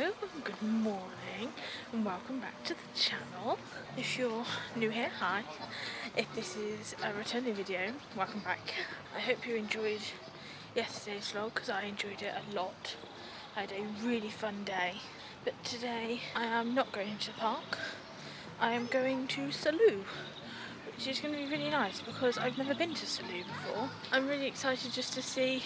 Hello, good morning and welcome back to the channel. If you're new here, hi. If this is a returning video, welcome back. I hope you enjoyed yesterday's vlog because I enjoyed it a lot. I had a really fun day. But today I am not going to the park. I am going to Salou, which is going to be really nice because I've never been to Salou before. I'm really excited just to see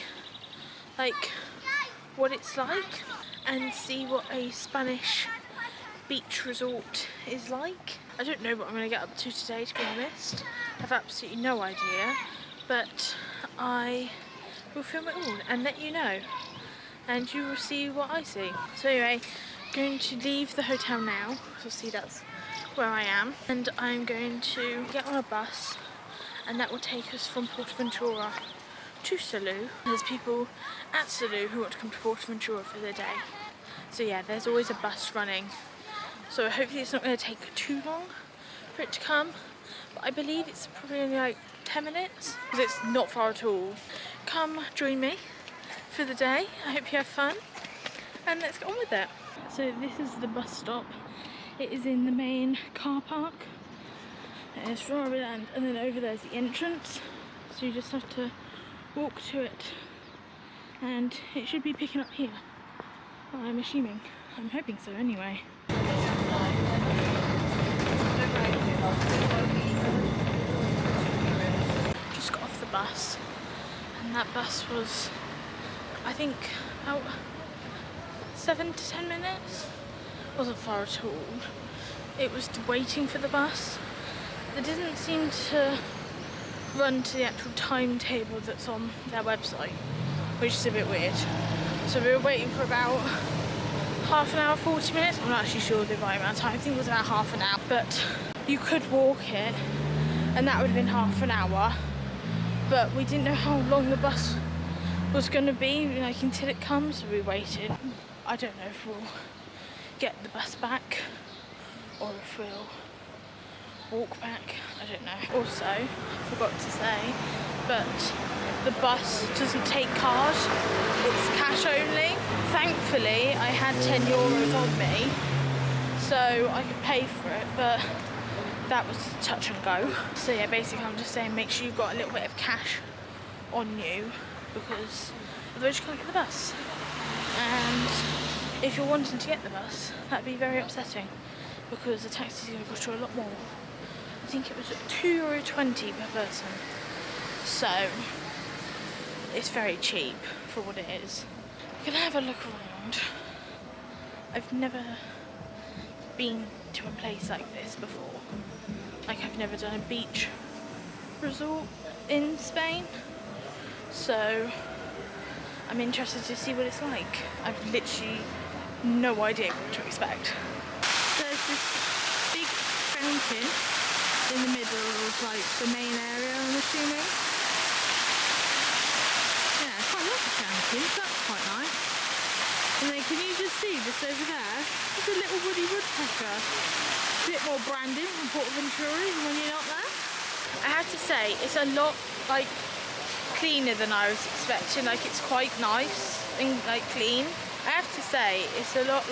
what it's like and see what a Spanish beach resort is like. I don't know what I'm going to get up to today, to be honest. I have absolutely no idea, but I will film it all and let you know, and you will see what I see. So anyway, I'm going to leave the hotel now, so you'll see that's where I am, and I'm going to get on a bus and that will take us from PortAventura to Salou. There's people at Salou who want to come to PortAventura for the day. So yeah, there's always a bus running. So hopefully it's not going to take too long for it to come. But I believe it's probably only like 10 minutes because it's not far at all. Come join me for the day. I hope you have fun and let's get on with it. So this is the bus stop. It is in the main car park. It's Floraland, and then over there's the entrance. So you just have to walk to it and it should be picking up here. I'm assuming. I'm hoping so anyway. Just got off the bus and that bus was, I think, about 7 to 10 minutes. Wasn't far at all. It was waiting for the bus. It didn't seem to run to the actual timetable that's on their website, which is a bit weird. So we were waiting for about half an hour, 40 minutes. I'm not actually sure the right amount of time. I think it was about half an hour, but you could walk it and that would have been half an hour, but we didn't know how long the bus was going to be until it comes, so we waited. I don't know if we'll get the bus back or if we'll walk back, I don't know. Also, I forgot to say, but the bus doesn't take card, it's cash only. Thankfully, I had 10 euros on me, so I could pay for it, but that was touch and go. So yeah, basically I'm just saying make sure you've got a little bit of cash on you, because otherwise you can't get the bus. And if you're wanting to get the bus, that'd be very upsetting, because the taxi is going to cost you a lot more. I think it was €2.20 per person, so it's very cheap for what it is. We're gonna have a look around. I've never been to a place like this before. I've never done a beach resort in Spain, so I'm interested to see what it's like. I've literally no idea what to expect. There's this big fountain in the middle of the main area, I'm assuming. Yeah, I quite like the fountain, so that's quite nice. And then can you just see this over there? There's a little woody woodpecker. A bit more branding from PortAventura even when you're not there. I have to say, it's a lot cleaner than I was expecting. It's quite nice and clean. I have to say, it's a lot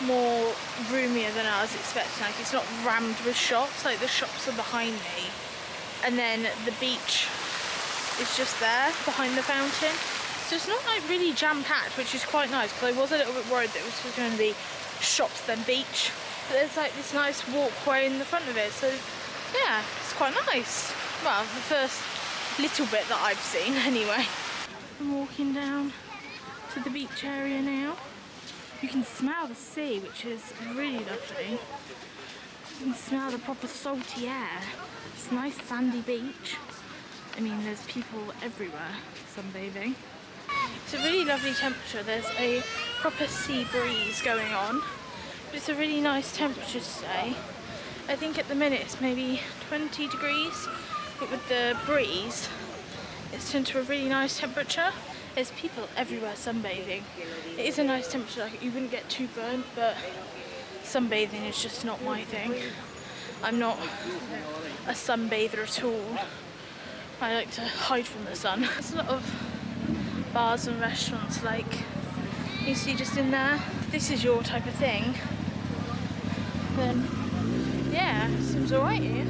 more roomier than I was expecting. It's not rammed with shops. The shops are behind me, and then the beach is just there behind the fountain. So it's not really jam-packed, which is quite nice, because I was a little bit worried that it was going to be shops then beach. But there's this nice walkway in the front of it, so yeah, it's quite nice. Well, the first little bit that I've seen anyway. I'm walking down to the beach area now. You can smell the sea, which is really lovely. You can smell the proper salty air. It's a nice sandy beach. I mean, there's people everywhere sunbathing. It's a really lovely temperature. There's a proper sea breeze going on. But it's a really nice temperature today. I think at the minute it's maybe 20 degrees, but with the breeze, it's turned to a really nice temperature. There's people everywhere sunbathing. It is a nice temperature, you wouldn't get too burnt, but sunbathing is just not my thing. I'm not a sunbather at all. I like to hide from the sun. There's a lot of bars and restaurants You see just in there, if this is your type of thing, then yeah, seems alright here.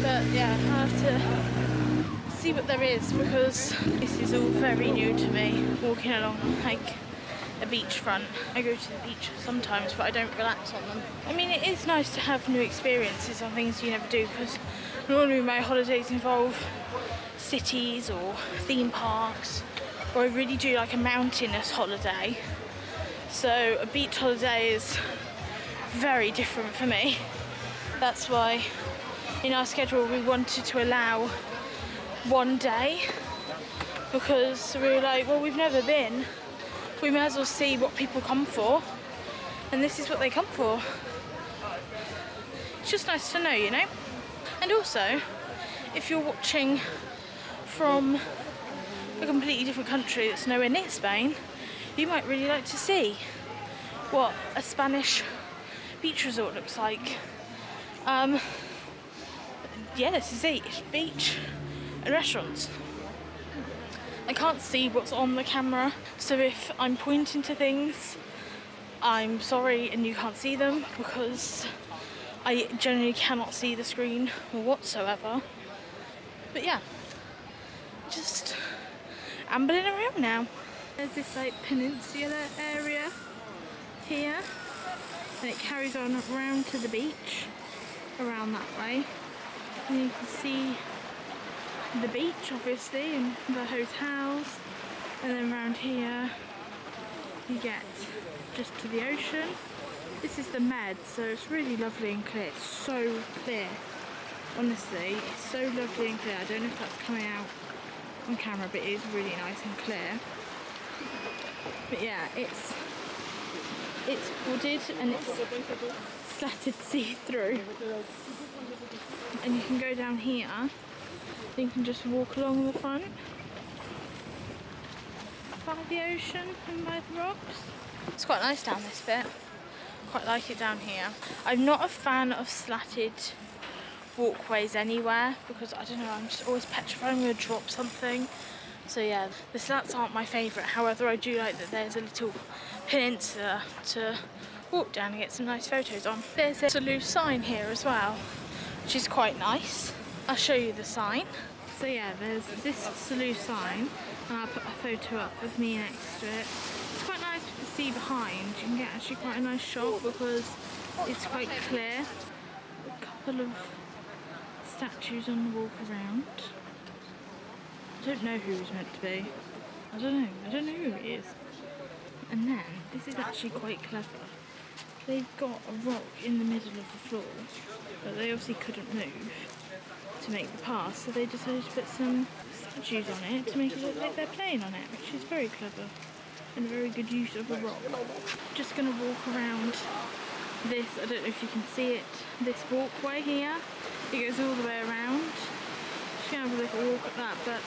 But yeah, I have to see what there is because this is all very new to me, walking along like a beachfront. I go to the beach sometimes, but I don't relax on them. I mean, it is nice to have new experiences on things you never do, because normally my holidays involve cities or theme parks, or I really do like a mountainous holiday. So a beach holiday is very different for me. That's why in our schedule we wanted to allow one day, because we were like, well, we've never been, we may as well see what people come for, and this is what they come for. It's just nice to know, you know. And also, if you're watching from a completely different country that's nowhere near Spain, you might really like to see what a Spanish beach resort looks like. Yeah, this is it, beach and restaurants. I can't see what's on the camera, so if I'm pointing to things, I'm sorry and you can't see them, because I generally cannot see the screen whatsoever. But yeah, just ambling around now. There's this like peninsula area here, and it carries on around to the beach, around that way. And you can see the beach obviously and the hotels, and then around here you get just to the ocean. This is the Med, so it's really lovely and clear. It's so clear, honestly, it's so lovely and clear. I don't know if that's coming out on camera, but it is really nice and clear. But yeah, it's wooded and it's slatted see-through, and you can go down here. You can just walk along the front by the ocean and by the rocks. It's quite nice down this bit. Quite like it down here. I'm not a fan of slatted walkways anywhere, because I don't know, I'm just always petrified I'm going to drop something. So yeah, the slats aren't my favourite. However, I do like that there's a little peninsula to walk down and get some nice photos on. There's a Salou sign here as well, which is quite nice. I'll show you the sign. So yeah, there's this Salou sign, and I'll put a photo up of me next to it. It's quite nice to see behind. You can get actually quite a nice shot because it's quite clear. A couple of statues on the walk around. I don't know who he's meant to be. I don't know who he is. And then, this is actually quite clever. They've got a rock in the middle of the floor, but they obviously couldn't move to make the pass, so they decided to put some statues on it to make it look like they're playing on it, which is very clever and a very good use of a rock. Just going to walk around this, I don't know if you can see it, this walkway here. It goes all the way around. Just going to have a little walk at that, but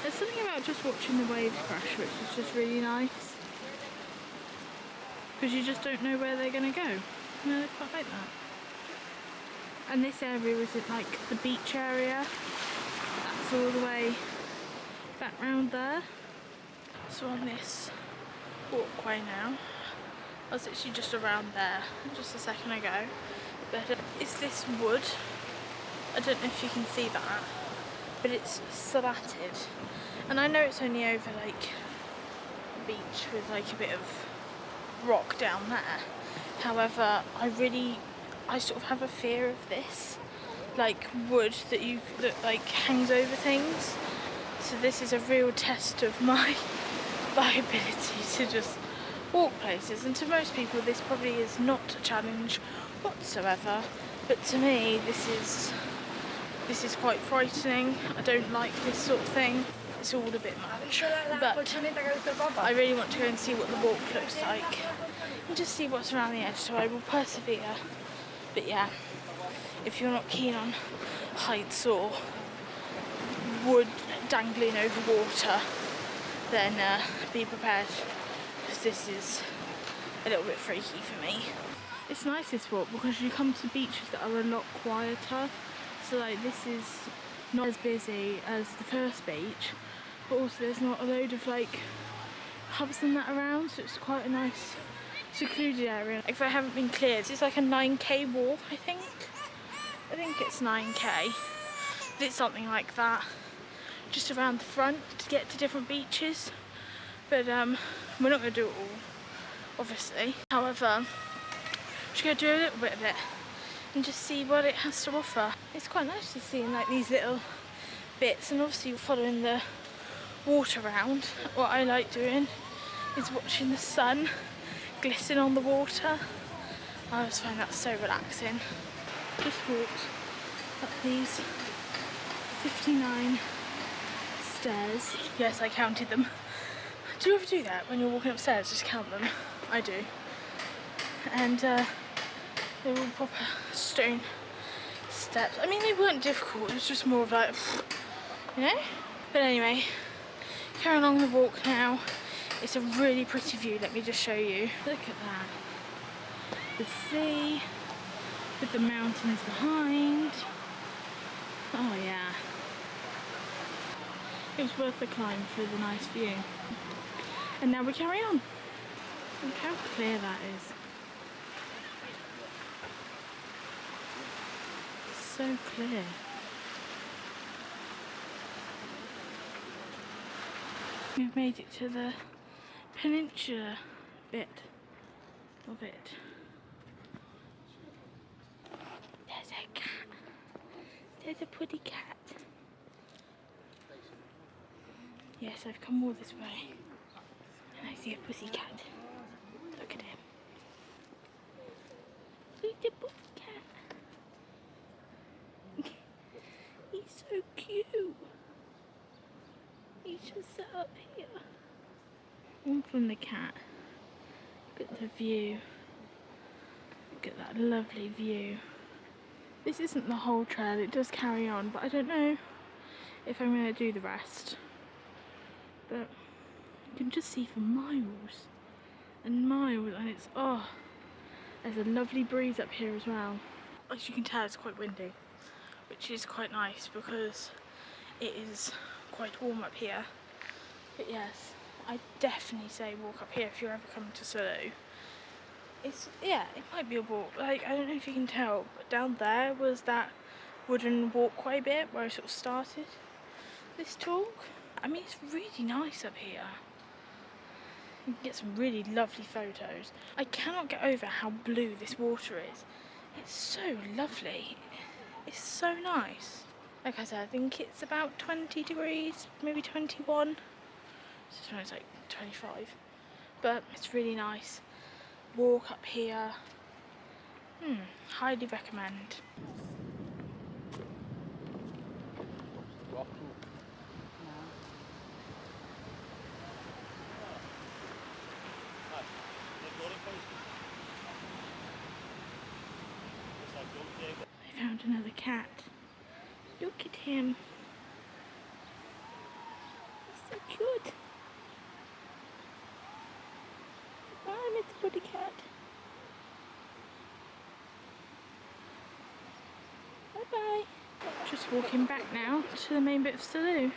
there's something about just watching the waves crash which is just really nice, because you just don't know where they're going to go. You know, I quite like that. And this area is like the beach area. That's all the way back round there. So on this walkway now, I was actually just around there just a second ago. But it's this wood. I don't know if you can see that, but it's slatted. And I know it's only over like a beach with like a bit of rock down there. However, I sort of have a fear of this, like wood that like hangs over things. So this is a real test of my ability to just walk places. And to most people, this probably is not a challenge whatsoever. But to me, this is quite frightening. I don't like this sort of thing. It's all a bit much. But I really want to go and see what the walk looks like and just see what's around the edge. So I will persevere. But yeah, if you're not keen on heights or wood dangling over water, then be prepared, because this is a little bit freaky for me. It's nice this walk because you come to beaches that are a lot quieter. So like this is not as busy as the first beach, but also there's not a load of like pubs and that around, so it's quite a nice secluded area. If I haven't been cleared, it's like a 9k walk, I think it's 9k, but it's something like that, just around the front to get to different beaches. But we're not going to do it all, obviously. However, I'm just going to do a little bit of it and just see what it has to offer. It's quite nice to see in like these little bits, and obviously following the water around. What I like doing is watching the sun glisten on the water. I always find that so relaxing. Just walked up these 59 stairs. Yes, I counted them. Do you ever do that when you're walking upstairs? Just count them. I do. And they're all proper stone steps. I mean, they weren't difficult. It was just more of like, you know? But anyway, carrying along the walk now. It's a really pretty view. Let me just show you. Look at that. The sea with the mountains behind. Oh yeah. It was worth the climb for the nice view. And now we carry on. Look how clear that is. So clear. We've made it to the peninsula bit of it. There's a cat. There's a pretty cat. Yes, I've come all this way and I see a pussy cat. Look at him. Look at the pussy cat. He's so cute. He's just sat up here. And from the cat, look at the view. Look at that lovely view. This isn't the whole trail, it does carry on, but I don't know if I'm going to do the rest. But you can just see for miles and miles, and it's, oh, there's a lovely breeze up here as well. As you can tell, it's quite windy, which is quite nice because it is quite warm up here. But yes, I definitely say walk up here if you're ever coming to Salou. It's, yeah, it might be a walk. Like, I don't know if you can tell, but down there was that wooden walkway bit where I sort of started this talk. I mean, it's really nice up here. You can get some really lovely photos. I cannot get over how blue this water is. It's so lovely. It's so nice. Like I said, I think it's about 20 degrees, maybe 21. This one's like 25. But it's really nice. Walk up here. Highly recommend. I found another cat. Look at him. He's so cute. Bye, Mr. Buddy Cat. Bye bye. Just walking back now to the main bit of Salou.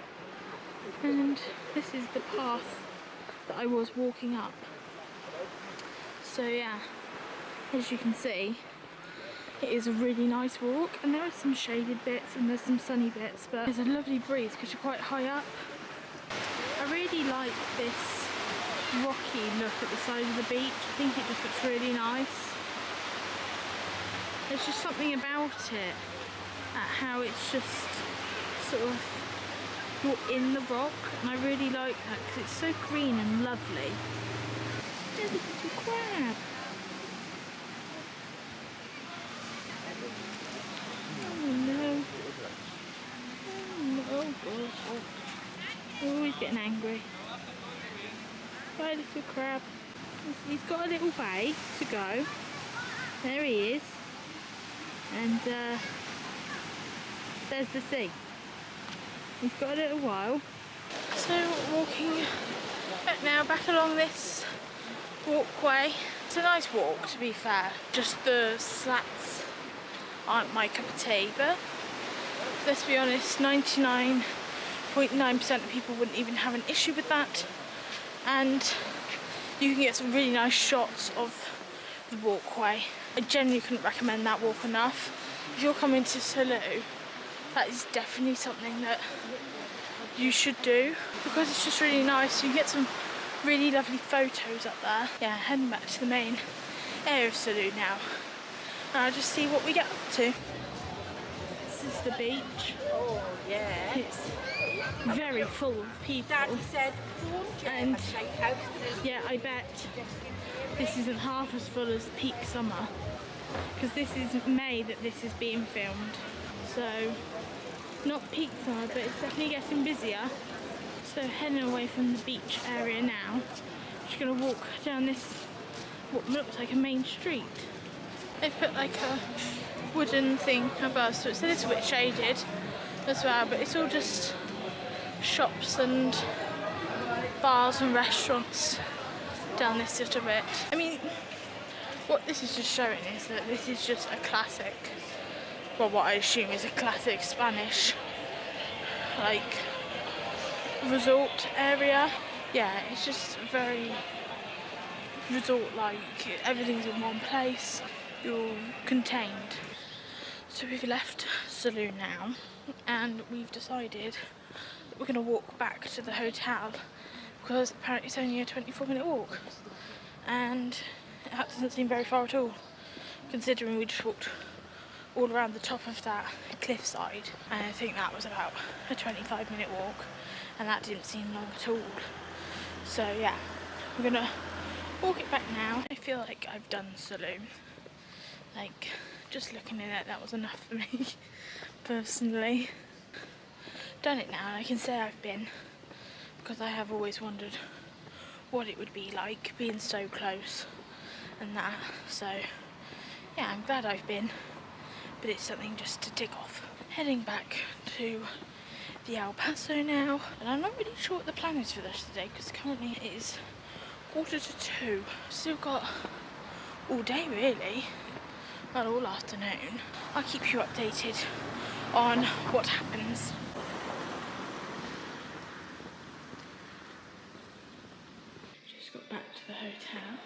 And this is the path that I was walking up. So yeah, as you can see, it is a really nice walk, and there are some shaded bits and there's some sunny bits, but there's a lovely breeze because you're quite high up. I really like this rocky look at the side of the beach. I think it just looks really nice. There's just something about it, at how it's just sort of, you're in the rock, and I really like that because it's so green and lovely. There's a little crab. Oh gosh, we're always getting angry. Bye, little crab. He's got a little way to go. There he is. And there's the sea. He's got a little while. So walking back along this walkway. It's a nice walk, to be fair. Just the slats aren't my cup of tea, but let's be honest, 99.9% of people wouldn't even have an issue with that. and you can get some really nice shots of the walkway. I genuinely couldn't recommend that walk enough. If you're coming to Salou, that is definitely something that you should do because it's just really nice. You get some really lovely photos up there. Yeah, heading back to the main area of Salou now. And I'll just see what we get up to. This is the beach. Oh, yeah. It's very full of people. Dad said, and yeah, I bet this isn't half as full as peak summer because this is May that this is being filmed. So, not peak summer, but it's definitely getting busier. So heading away from the beach area now. Just gonna walk down this, what looks like a main street. They've put like a wooden thing above, so it's a little bit shaded as well, but it's all just shops and bars and restaurants down this little bit. I mean, what this is just showing is that this is just a classic, well, what I assume is a classic Spanish like resort area. Yeah, it's just very resort-like. Everything's in one place. You're contained. So we've left Salou now, and we've decided that we're going to walk back to the hotel because apparently it's only a 24-minute walk, and that doesn't seem very far at all, considering we just walked all around the top of that cliffside, and I think that was about a 25-minute walk, and that didn't seem long at all. So yeah, we're gonna walk it back now. I feel like I've done Salou. Like, just looking at it, that was enough for me, personally. Done it now, and I can say I've been, because I have always wondered what it would be like being so close and that. So yeah, I'm glad I've been, but it's something just to tick off. Heading back to the Paso now, and I'm not really sure what the plan is for this today because currently it is 1:45. Still got all day really, not all afternoon. I'll keep you updated on what happens. Just got back to the hotel,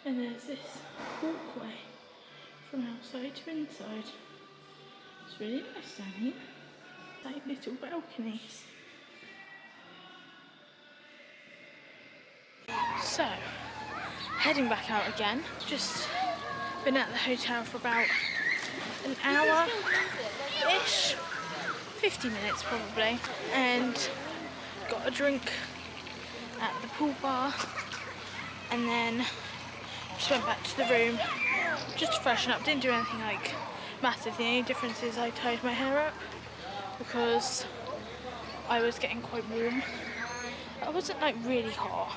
and there's this walkway from outside to inside. It's really nice down here. Like little balconies. So, heading back out again. Just been at the hotel for about an hour-ish, 50 minutes probably, and got a drink at the pool bar, and then just went back to the room just to freshen up. Didn't do anything like massive. The only difference is I tied my hair up because I was getting quite warm. I wasn't like really hot,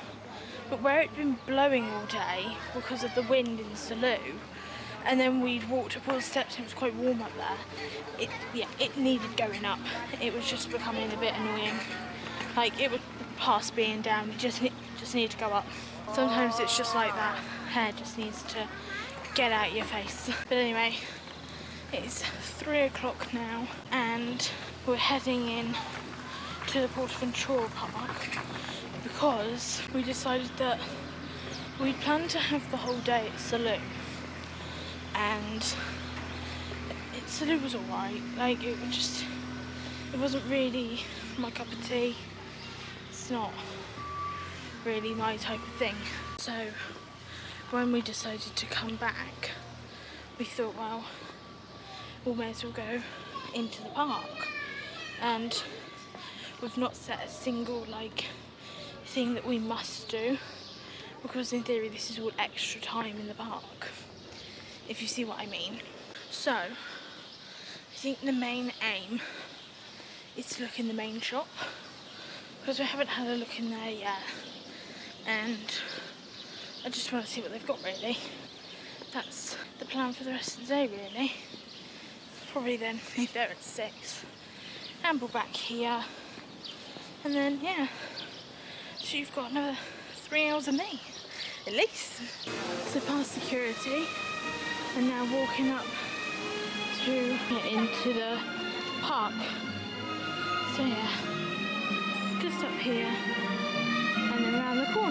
but where it'd been blowing all day because of the wind in Salou, and then we'd walked up all the steps and it was quite warm up there, it needed going up. It was just becoming a bit annoying. Like, it was past being down, it just needed to go up. Sometimes it's just like that, hair just needs to get out your face. But anyway, it's 3 o'clock now, and we're heading in to the PortAventura park because we decided that we'd planned to have the whole day at Salou, and Salou was alright. Like, it wasn't really my cup of tea. It's not really my type of thing. So when we decided to come back, we thought, well, we may as well go into the park, and we've not set a single like thing that we must do, because in theory this is all extra time in the park, if you see what I mean. So I think the main aim is to look in the main shop, because we haven't had a look in there yet, and I just want to see what they've got really. That's the plan for the rest of the day really. Probably then leave there at 6, amble back here, and then yeah, so you've got another 3 hours of me, at least. So past security, and now walking up to get into the park. So yeah, just up here, and then round the corner.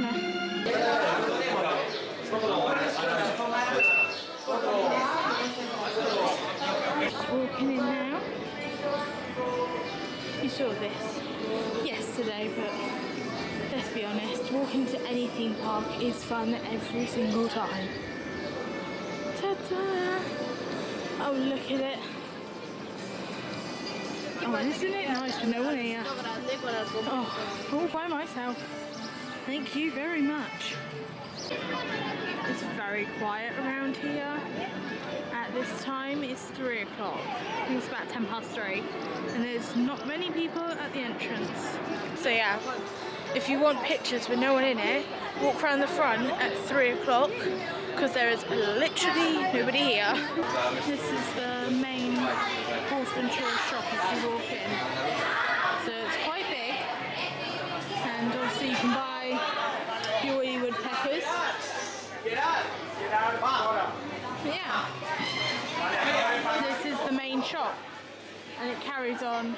Just walking in now. You saw this yesterday, but let's be honest, walking to any theme park is fun every single time. Ta-da! Oh, look at it. Oh, isn't it nice with no one here? Oh, all by myself. Thank you very much. It's very quiet around here. At this time, it's 3 o'clock. I think it's about 3:10, and there's not many people at the entrance. So yeah, if you want pictures with no one in it, walk around the front at 3 o'clock, because there is literally nobody here. This is the main PortAventura shop as you walk in. So it's quite big, and obviously you can buy your woodpeckers. Yeah. This is the main shop, and it carries on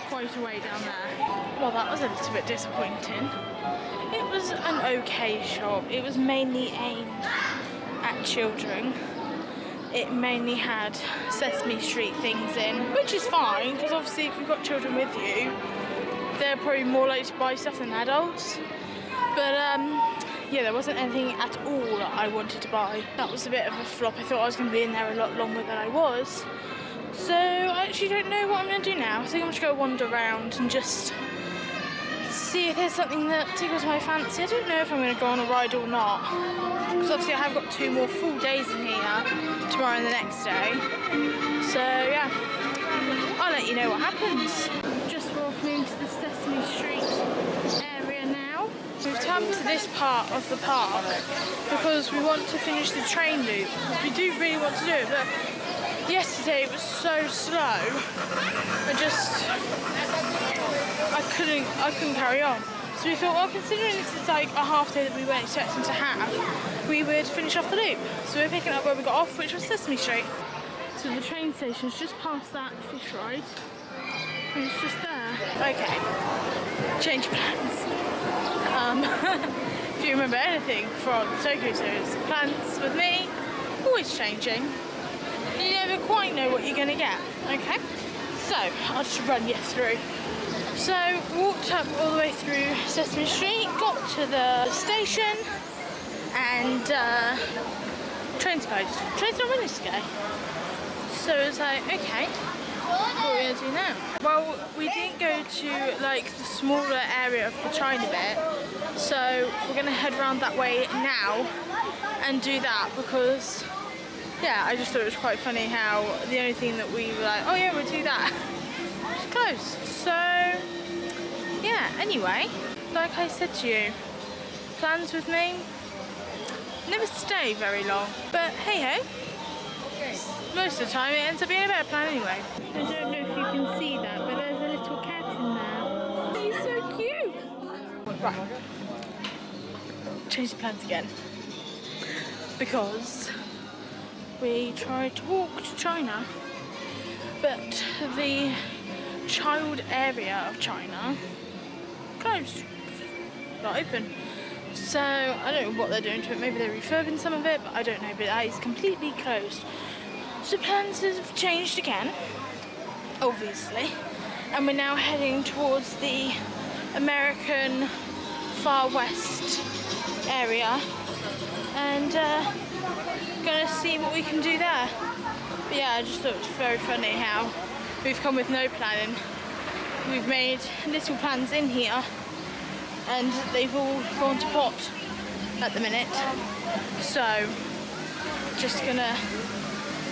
quite a way down there. Well, that was a little bit disappointing. It was an okay shop. It was mainly aimed at children. It mainly had Sesame Street things in, which is fine, because obviously if you've got children with you, they're probably more likely to buy stuff than adults. But yeah, there wasn't anything at all that I wanted to buy. That was a bit of a flop. I thought I was going to be in there a lot longer than I was. So I actually don't know what I'm going to do now. I think I'm just going to wander around and just see if there's something that tickles my fancy. I don't know if I'm going to go on a ride or not, because obviously I have got 2 more full days in here, tomorrow and the next day. So yeah, I'll let you know what happens. Just walking into the Sesame Street area now. We've come to this part of the park because we want to finish the train loop. We do really want to do it, but yesterday it was so slow. I couldn't carry on. So we thought, well, considering this is like a half day that we weren't expecting to have, we would finish off the loop. So we're picking up where we got off, which was Sesame Street. So the train station's just past that fish ride, and it's just there. Okay, change plans. If you remember anything from the Tokyo series, plans with me, always changing. You never quite know what you're going to get. Okay, so I'll just run you through. So walked up all the way through Sesame Street, got to the station, and train's closed. Train's not running today. So it was like, okay, what are we going to do now? Well, we didn't go to like the smaller area of the China bit, so we're going to head around that way now and do that, because yeah, I just thought it was quite funny how the only thing that we were like, oh yeah, we'll do that, it's closed. So yeah, anyway, like I said to you, plans with me never stay very long, but hey ho, most of the time it ends up being a better plan anyway. I don't know if you can see that, but there's a little cat in there. He's so cute. Right, change the plans again, because we tried to walk to China, but the child area of China closed, not open. So I don't know what they're doing to it. Maybe they're refurbing some of it, but I don't know. But that is completely closed. So plans have changed again, obviously, and we're now heading towards the American Far West area, and gonna see what we can do there. But yeah, I just thought it was very funny how we've come with no planning. We've made little plans in here, and they've all gone to pot at the minute. So just gonna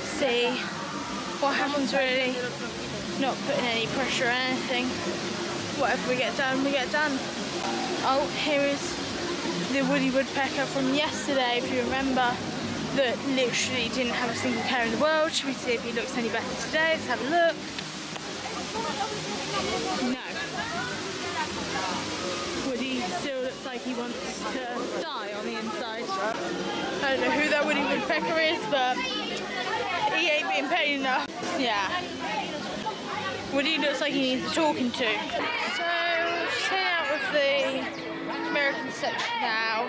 see what happens really. Not putting any pressure or anything. Whatever we get done, we get done. Oh, here is the woody woodpecker from yesterday, if you remember, that literally didn't have a single care in the world. Should we see if he looks any better today? Let's have a look. No. Woody still looks like he wants to die on the inside. I don't know who that woody woodpecker is, but he ain't being paid enough. Yeah. Woody looks like he needs a talking to. So, just heading out with the American section now.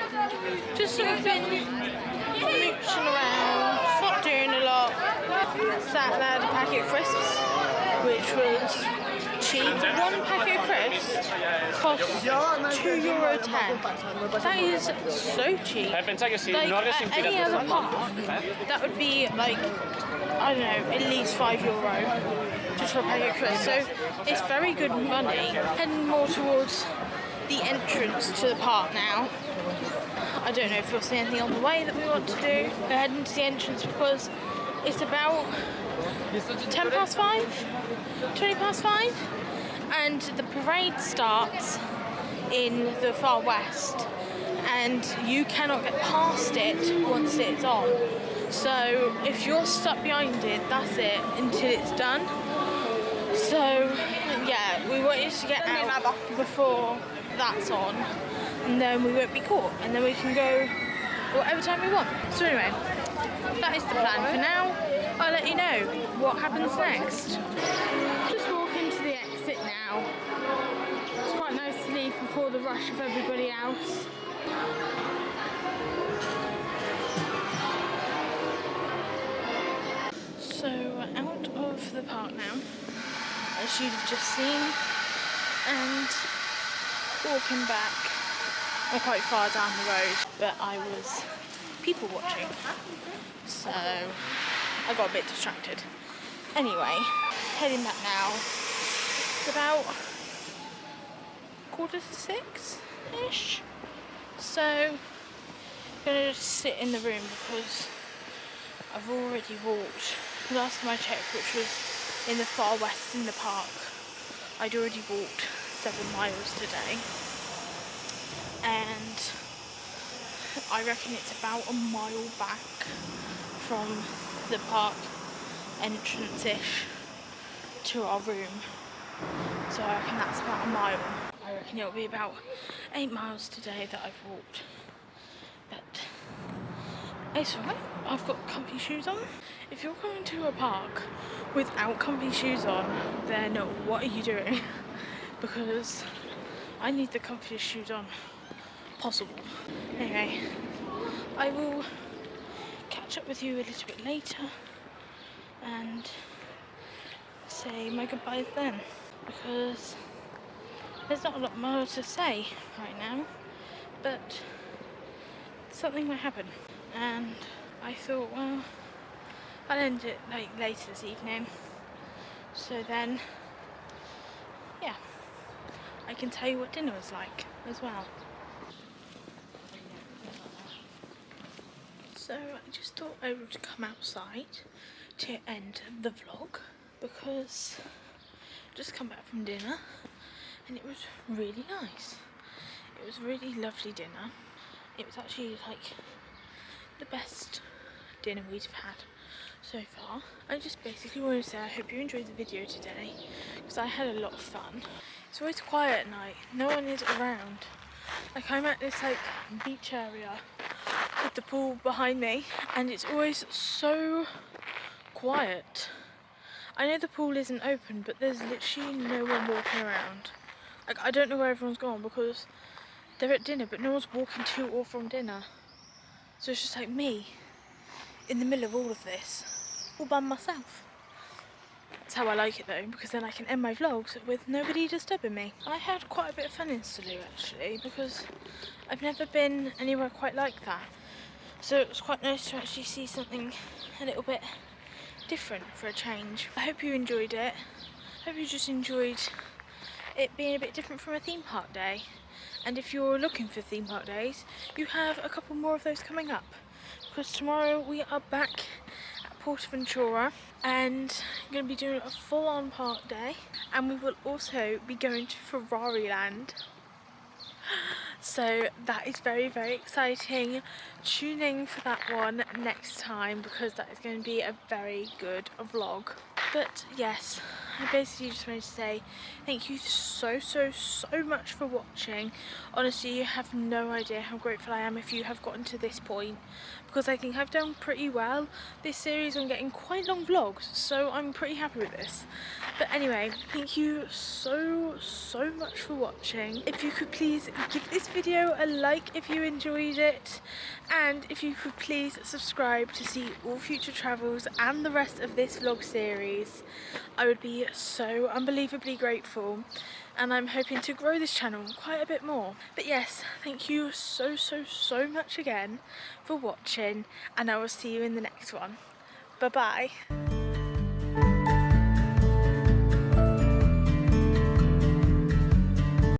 Just sort of been mooching around, not doing a lot. Sat and had a packet of crisps, which was cheap. One packet of crisps costs €2.10. That is so cheap. Like at any other park, that would be like, I don't know, at least €5 just for a packet of crisps. So it's very good money. Heading more towards the entrance to the park now. I don't know if we'll see anything on the way that we want to do. We're heading to the entrance because it's about 10 past 5, 20 past 5, and the parade starts in the far west, and you cannot get past it once it's on. So if you're stuck behind it, that's it until it's done. So yeah, we wanted to get out before that's on, and then we won't be caught, and then we can go whatever time we want. So anyway, that is the plan for now. I'll let you know what happens next. Just walking to the exit now. It's quite nice to leave before the rush of everybody else. So out of the park now, as you've just seen, and walking back. I'm quite far down the road, but I was people watching, so I got a bit distracted. Anyway, heading back now. It's about 5:45-ish. So I'm gonna just sit in the room because I've already walked. Last time I checked, which was in the far west in the park, I'd already walked 7 miles today, and I reckon it's about a mile back from the park entrance-ish to our room. So I reckon that's about a mile. I reckon it'll be about 8 miles today that I've walked, but it's alright. I've got comfy shoes on. If you're going to a park without comfy shoes on, then what are you doing? Because I need the comfiest shoes on possible. Anyway, I will catch up with you a little bit later and say my goodbyes then, because there's not a lot more to say right now, but something might happen, and I thought, well, I'll end it like later this evening, so then yeah, I can tell you what dinner was like as well. So I just thought I would come outside to end the vlog because I just come back from dinner and it was really nice. It was a really lovely dinner. It was actually like the best dinner we've had so far. I just basically wanted to say I hope you enjoyed the video today because I had a lot of fun. It's always quiet at night, no one is around. Like I'm at this like beach area with the pool behind me and it's always so quiet. I know the pool isn't open, but there's literally no one walking around. Like I don't know where everyone's gone because they're at dinner, but no one's walking to or from dinner. So it's just like me in the middle of all of this, all by myself. That's how I like it though, because then I can end my vlogs with nobody disturbing me. I had quite a bit of fun in Salou actually, because I've never been anywhere quite like that. So it was quite nice to actually see something a little bit different for a change. I hope you enjoyed it. I hope you just enjoyed it being a bit different from a theme park day. And if you're looking for theme park days, you have a couple more of those coming up. Because tomorrow we are back at PortAventura and I'm going to be doing a full-on park day. And we will also be going to Ferrari Land. So that is very, very exciting. Tune in for that one next time because that is going to be a very good vlog. But yes, I basically just wanted to say thank you so much for watching. Honestly, you have no idea how grateful I am if you have gotten to this point, because I think I've done pretty well this series on getting quite long vlogs, so I'm pretty happy with this. But anyway, thank you so much for watching. If you could please give this video a like if you enjoyed it, and if you could please subscribe to see all future travels and the rest of this vlog series, I would be so unbelievably grateful, and I'm hoping to grow this channel quite a bit more. But yes, thank you so much again for watching, and I will see you in the next one. Bye bye.